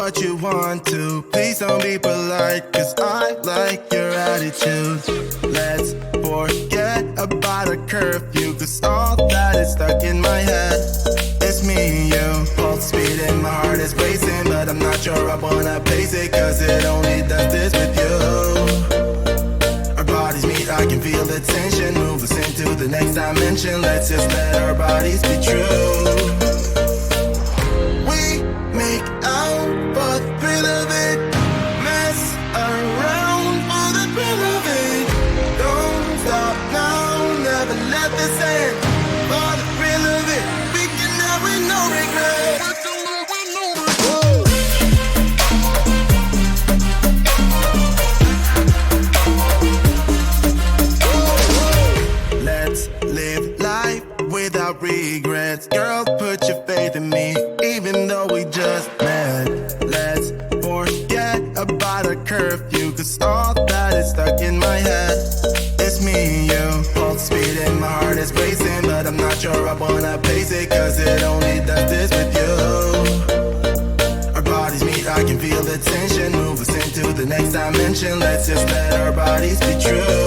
what you want to. Please don't be polite, cause I like your attitude. Let's forget about a curfew, cause all that is stuck in my head. It's me and you, pulse speed and my heart is racing, but I'm not sure I wanna pace it, cause it only does this with you. Our bodies meet, I can feel the tension, move us into the next dimension. Let's just let our bodies be true. We make out for the thrill of it, mess around for the thrill of it. Don't stop now, never let this end. For the thrill of it, we can have with no regret. Let's live life without regrets. Girl, put your faith in me, even though we just met. Let's forget about a curfew, cause all that is stuck in my head. It's me and you, pulse speed and my heart is racing, but I'm not sure I wanna pace it, cause it only does this with you. Our bodies meet, I can feel the tension, move us into the next dimension. Let's just let our bodies be true.